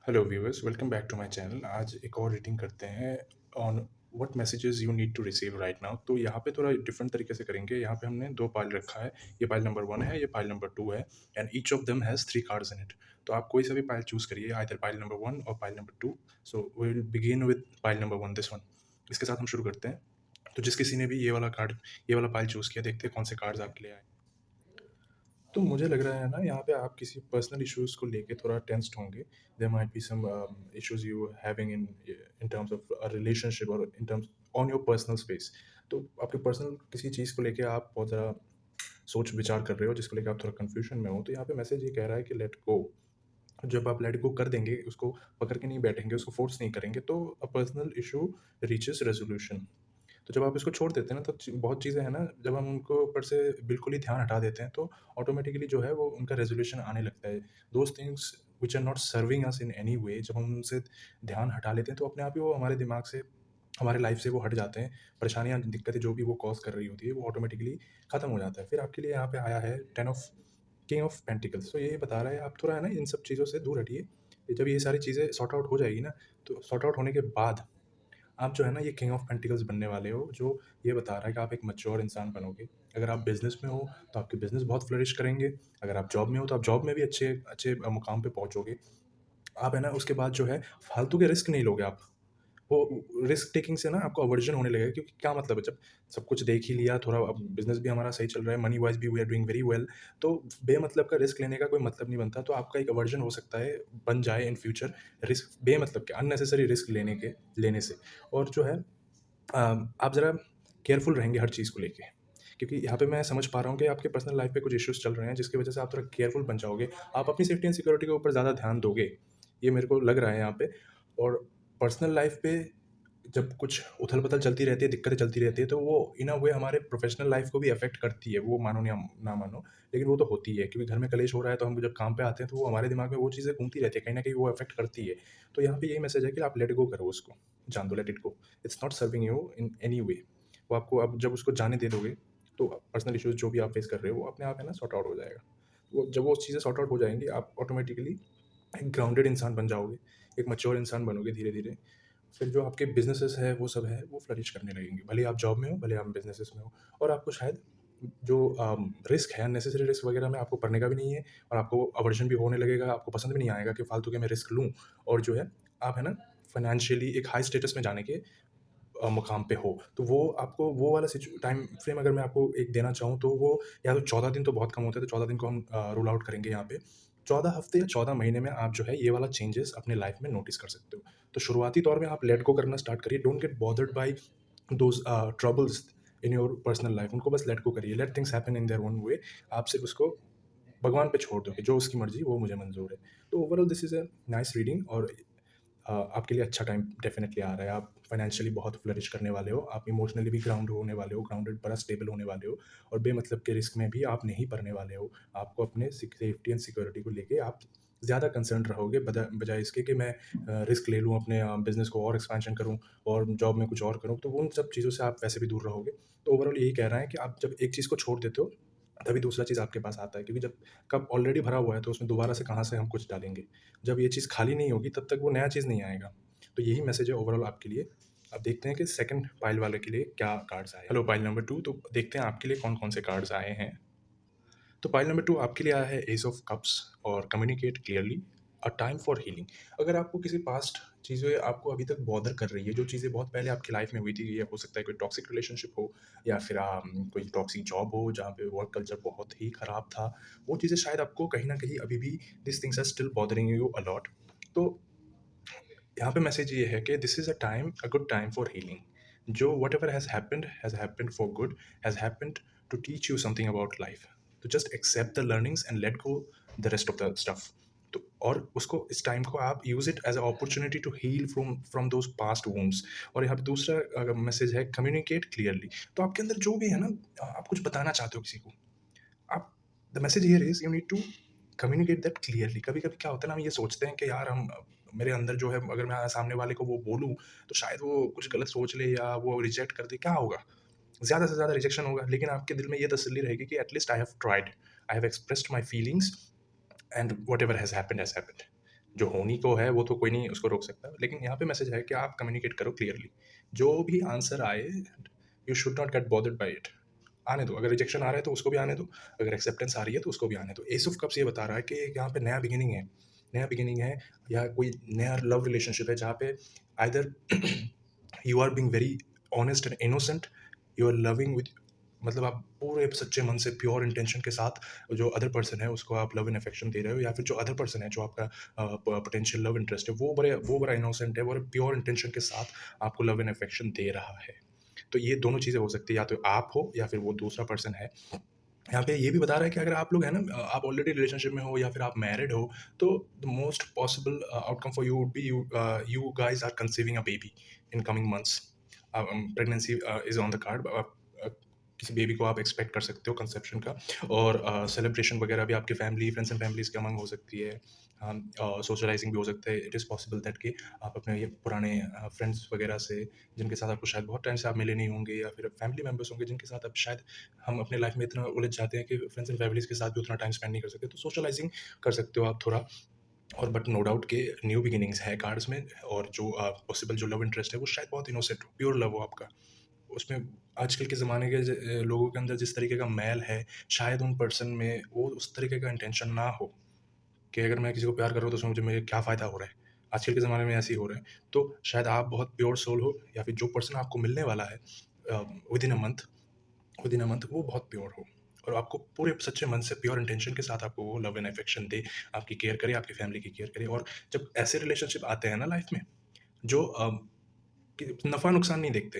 Hello viewers, welcome back to my channel. आज एक और रीडिंग करते हैं on what messages you need to receive right now. तो यहाँ पे थोड़ा डिफरेंट तरीके से करेंगे। यहाँ पे हमने दो पाइल रखा है। ये पाइल नंबर 1 है, ये पाइल नंबर 2 है, and each of them has 3 cards in it. तो आप कोई सा भी पाइल चूज़ करिए, आइदर पाइल नंबर 1 और pile number 2। So we will begin with pile number 1, this one. इसके साथ हम शुरू करते हैं। तो जिस किसी ने भी ये वाला पाइल चूज़ किया, देखते हैं कौन से कार्ड्स आपके लिए आए। तो मुझे लग रहा है ना, यहाँ पे आप किसी पर्सनल इश्यूज़ को लेके थोड़ा टेंस्ड होंगे। There might be some issues you having in terms of a relationship और in terms on your personal space. तो आपके पर्सनल किसी चीज़ को लेके आप बहुत ज़्यादा सोच विचार कर रहे हो, जिसको लेके आप थोड़ा कन्फ्यूजन में हो। तो यहाँ पे मैसेज ये कह रहा है कि लेट गो। जब आप लेट गो कर देंगे, उसको पकड़ के नहीं बैठेंगे, उसको फोर्स नहीं करेंगे, तो a personal issue reaches resolution. तो जब आप इसको छोड़ देते हैं ना, तो बहुत चीज़ें हैं ना, जब हम उनको ऊपर से बिल्कुल ही ध्यान हटा देते हैं, तो ऑटोमेटिकली जो है वो उनका रेजोल्यूशन आने लगता है। Those things which are not serving us in any way, जब हम उनसे ध्यान हटा लेते हैं, तो अपने आप ही वो हमारे दिमाग से, हमारे लाइफ से वो हट जाते हैं। परेशानियाँ, दिक्कतें जो भी वो कॉज कर रही होती है, वो ऑटोमेटिकली खत्म हो जाता है। फिर आपके लिए यहाँ पे आया है ten of king of pentacles. तो ये बता रहा है आप थोड़ा है ना इन सब चीज़ों से दूर हटिए। जब ये सारी चीज़ें सॉर्ट आउट हो जाएगी ना, तो सॉर्ट आउट होने के बाद आप जो है ना ये किंग ऑफ पेंटिकल्स बनने वाले हो, जो ये बता रहा है कि आप एक मैच्योर इंसान बनोगे। अगर आप बिज़नेस में हो, तो आपके बिज़नेस बहुत फ्लरिश करेंगे। अगर आप जॉब में हो, तो आप जॉब में भी अच्छे अच्छे मुकाम पे पहुँचोगे। आप है ना उसके बाद जो है फालतू के रिस्क नहीं लोगे आप। वो रिस्क टेकिंग से ना आपको अवर्जन होने लगेगा, क्योंकि क्या मतलब है, जब सब कुछ देख ही लिया, थोड़ा अब बिज़नेस भी हमारा सही चल रहा है, मनी वाइज़ भी we are doing very well, तो बेमतलब का रिस्क लेने का कोई मतलब नहीं बनता। तो आपका एक अवर्जन हो सकता है, बन जाए इन फ्यूचर, रिस्क बेमतलब के अननेसेसरी रिस्क लेने से। और जो है आप ज़रा केयरफुल रहेंगे हर चीज़ को लेके, क्योंकि यहाँ पे मैं समझ पा रहा हूँ कि आपके पर्सनल लाइफ पे कुछ इश्यूज़ चल रहे हैं, जिसकी वजह से आप थोड़ा केयरफुल बन जाओगे। आप अपनी सेफ्टी एंड सिक्योरिटी के ऊपर ज़्यादा ध्यान दोगे, ये मेरे को लग रहा है यहाँ पे। और पर्सनल लाइफ पे जब कुछ उथल-पुथल चलती रहती है, दिक्कतें चलती रहती है, तो वो इन अ वे हमारे प्रोफ़ेशनल लाइफ़ को भी अफ़ेक्ट करती है। वो मानो या ना मानो, लेकिन वो तो होती है, क्योंकि घर में कलेश हो रहा है, तो हम जब काम पे आते हैं, तो वो हमारे दिमाग में वो चीज़ें घूमती रहती है, कहीं न कहीं वो अफ़ेक्ट करती है। तो यहाँ पे यही मैसेज है कि आप लेट गो करो उसको, जान दो, let it go. It's not serving you in any वे। वो आपको, आप जब उसको जाने दे दोगे, तो पर्सनल इश्यूज़ जो भी आप फ़ेस कर रहे हो, वो अपने आप है ना सॉर्ट आउट हो जाएगा। वो जब वो चीज़ें सॉर्ट आउट हो जाएँगी, आप ऑटोमैटिकली एक ग्राउंडेड इंसान बन जाओगे, एक मैच्योर इंसान बनोगे धीरे-धीरे। फिर जो आपके बिज़नेसेस है, वो सब है, वो फ्लरिश करने लगेंगे। भले ही आप जॉब में हो, भले आप बिज़नेसेस में हो। और आपको शायद जो रिस्क है, अननेसेसरी रिस्क वगैरह में आपको पड़ने का भी नहीं है, और आपको अवर्जन भी होने लगेगा, आपको पसंद भी नहीं आएगा कि फालतू के मैं रिस्क लूँ। और जो है, आप है ना फाइनेंशियली एक हाई स्टेटस में जाने के मुकाम पे हो। तो वो आपको वो वाला टाइम फ्रेम अगर मैं आपको एक देना चाहूँ, तो वो या तो 14 दिन तो बहुत कम होता है, तो 14 दिन को हम रूल आउट करेंगे यहाँ पे। 14 हफ्ते या 14 महीने में आप जो है ये वाला चेंजेस अपने लाइफ में नोटिस कर सकते हो। तो शुरुआती दौर में आप लेट गो करना स्टार्ट करिए। Don't get bothered by those troubles in your personal life. उनको बस लेट गो करिए। Let things happen in their own way. आप सिर्फ़ उसको भगवान पे छोड़ दो कि जो उसकी मर्ज़ी वो मुझे मंज़ूर है। तो overall this is a nice reading, और आपके लिए अच्छा टाइम डेफ़िनेटली आ रहा है। आप फाइनेंशियली बहुत फ्लरिश करने वाले हो, आप इमोशनली भी ग्राउंड होने वाले हो, ग्राउंडेड बड़ा स्टेबल होने वाले हो, और बेमतलब के रिस्क में भी आप नहीं पड़ने वाले हो। आपको अपने सेफ्टी एंड सिक्योरिटी को लेके आप ज़्यादा कंसर्न्ड रहोगे, बजाय इसके कि मैं रिस्क ले लूँ, अपने बिज़नेस को और एक्सपेंशन करूँ और जॉब में कुछ और करूँ। तो उन सब चीज़ों से आप वैसे भी दूर रहोगे। तो ओवरऑल यही कह रहा है कि आप जब एक चीज़ को छोड़ देते हो, तभी दूसरा चीज़ आपके पास आता है, क्योंकि जब कप ऑलरेडी भरा हुआ है, तो उसमें दोबारा से कहाँ से हम कुछ डालेंगे। जब ये चीज़ खाली नहीं होगी, तब तक वो नया चीज़ नहीं आएगा। तो यही मैसेज है ओवरऑल आपके लिए। अब देखते हैं कि सेकंड पाइल वाले के लिए क्या कार्ड्स आए। हेलो पाइल नंबर 2, तो देखते हैं आपके लिए कौन-कौन से कार्ड्स आए हैं। तो पाइल नंबर 2 आपके लिए आया है एस ऑफ कप्स और communicate clearly, a time for healing. अगर आपको किसी पास्ट चीज़ें आपको अभी तक बॉदर कर रही है, जो चीज़ें बहुत पहले आपकी लाइफ में हुई थी, ये हो सकता है कोई टॉक्सिक रिलेशनशिप हो, या फिर कोई टॉक्सिक जॉब हो जहाँ पे वर्क कल्चर बहुत ही खराब था। वो चीज़ें शायद आपको कहीं न कहीं अभी भी this things are still bothering you a lot. तो यहाँ पे मैसेज ये है कि this is a good time for healing. जो whatever has happened for good, has happened to teach you something about life. तो just accept the learnings and let go the rest of the stuff. तो और उसको, इस time को आप use it as a opportunity to heal from those past wounds. और यहाँ पे दूसरा मैसेज है कम्युनिकेट क्लियरली। तो आपके अंदर जो भी है ना, आप कुछ बताना चाहते हो किसी को, आप, the message here is you need to communicate that clearly. कभी-कभी क्या होता है ना, हम ये सोचते हैं कि यार हम, मेरे अंदर जो है, अगर मैं सामने वाले को वो बोलूँ, तो शायद वो कुछ गलत सोच ले या वो रिजेक्ट कर दे, क्या होगा? ज़्यादा से ज़्यादा रिजेक्शन होगा, लेकिन आपके दिल में ये तसल्ली रहेगी कि at least I have tried, I have expressed my feelings, and whatever has happened has happened. जो होनी को है वो तो कोई नहीं उसको रोक सकता, लेकिन यहाँ पे मैसेज है कि आप कम्युनिकेट करो क्लियरली। जो भी आंसर आए, you should not get bothered by it. आने दो, अगर रिजेक्शन आ रहा है तो उसको भी आने दो, अगर एक्सेप्टेंस आ रही है तो उसको भी आने दो। एस ऑफ कप्स ये बता रहा है कि यहाँ पे नया बिगिनिंग है, नया बिगिनिंग है, या कोई नया लव रिलेशनशिप है जहाँ पे either you are being very honest and innocent, you are loving with, मतलब आप पूरे सच्चे मन से प्योर इंटेंशन के साथ जो अदर पर्सन है उसको आप लव एंड अफेक्शन दे रहे हो, या फिर जो अदर पर्सन है जो आपका पोटेंशियल लव इंटरेस्ट है वो बड़ा इनोसेंट है, वो प्योर इंटेंशन के साथ आपको लव एंड अफेक्शन दे रहा है। तो ये दोनों चीज़ें हो सकती है, या तो आप हो या फिर वो दूसरा पर्सन है। यहाँ पे ये भी बता रहा है कि अगर आप लोग हैं ना, आप ऑलरेडी रिलेशनशिप में हो या फिर आप मैरिड हो, तो the most possible outcome for you would be you guys are conceiving a baby in coming months. Pregnancy is on the card. किसी बेबी को आप एक्सपेक्ट कर सकते हो कंसेप्शन का, और सेलिब्रेशन वगैरह भी आपके फैमिली फ्रेंड्स एंड फैमिलीज़ के अमंग हो सकती है। सोशलाइजिंग भी हो सकता है। इट इज़ पॉसिबल दैट कि आप अपने ये पुराने फ्रेंड्स वगैरह से, जिनके साथ आपको शायद बहुत टाइम से आप मिले नहीं होंगे, या फिर फैमिली मेंबर्स होंगे जिनके साथ आप शायद, हम अपने लाइफ में इतना उलझ जाते हैं कि फ्रेंड्स एंड फैमिलीज़ के साथ भी उतना टाइम स्पेंड नहीं कर सकते, तो सोशलाइजिंग कर सकते हो आप थोड़ा। और बट नो डाउट कि न्यू बिगिनिंग्स है कार्ड्स में, और जो पॉसिबल जो लव इंटरेस्ट है वो शायद बहुत इनोसेंट हो, प्योर लव हो आपका। उसमें आजकल के ज़माने के लोगों के अंदर जिस तरीके का मैल है, शायद उन पर्सन में वो उस तरीके का इंटेंशन ना हो, कि अगर मैं किसी को प्यार कर रहा हूँ तो उसमें मुझे मेरे क्या फ़ायदा हो रहा है। आजकल के ज़माने में ऐसे ही हो रहा है। तो शायद आप बहुत प्योर सोल हो, या फिर जो पर्सन आपको मिलने वाला है विदिन अ मंथ, वो बहुत प्योर हो, और आपको पूरे सच्चे मन से प्योर इंटेंशन के साथ आपको वो लव एंड अफेक्शन दे, आपकी केयर करे, आपकी फैमिली की केयर करे। और जब ऐसे रिलेशनशिप आते हैं ना लाइफ में, जो कि नफ़ा नुकसान नहीं देखते,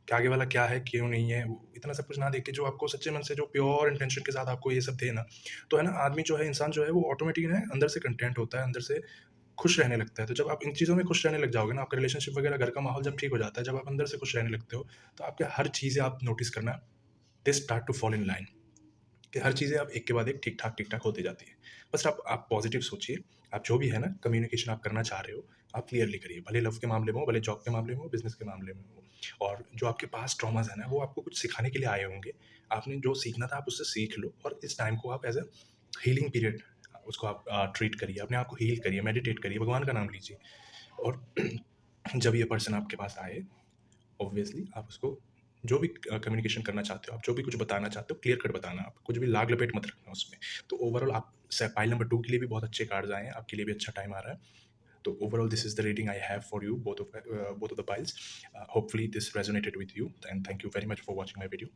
कि आगे वाला क्या है, क्यों नहीं है, वो इतना सब कुछ ना देख के जो आपको सच्चे मन से, जो प्योर इंटेंशन के साथ आपको ये सब दे ना, तो है ना, आदमी जो है, इंसान जो है, वो ऑटोमेटिक ना अंदर से कंटेंट होता है, अंदर से खुश रहने लगता है। तो जब आप इन चीज़ों में खुश रहने लग जाओगे ना, आपका रिलेशनशिप वगैरह, घर का माहौल जब ठीक हो जाता है, जब आप अंदर से खुश रहने लगते हो, तो आपके हर चीज़ें आप नोटिस करना, they start to fall in line, कि हर चीज़ें अब एक के बाद एक ठीक-ठाक होती जाती है। बस आप पॉज़िटिव सोचिए, आप जो भी है ना कम्युनिकेशन आप करना चाह रहे हो, आप क्लियरली करिए, भले लव के मामले में हो, भले जॉब के मामले में हो, बिज़नेस के मामले में हो। और जो आपके पास ट्रॉमाज़ है ना, वो आपको कुछ सिखाने के लिए आए होंगे। आपने जो सीखना था आप उससे सीख लो, और इस टाइम को आप एज़ अ हीलिंग पीरियड उसको आप ट्रीट करिए, अपने आप को हील करिए, मेडिटेट करिए, भगवान का नाम लीजिए। और जब ये पर्सन आपके पास आए, ऑब्वियसली आप उसको जो भी कम्युनिकेशन करना चाहते हो, आप जो भी कुछ बताना चाहते हो, क्लियर कट बताना, आप कुछ भी लाग लपेट मत रखना उसमें। तो ओवरऑल आप पाइल नंबर 2 के लिए भी बहुत अच्छे कार्ड्स आए हैं, आपके लिए भी अच्छा टाइम आ रहा है। तो overall this is the reading I have for you, both of the piles. Hopefully this resonated with you, and thank you very much for watching my video.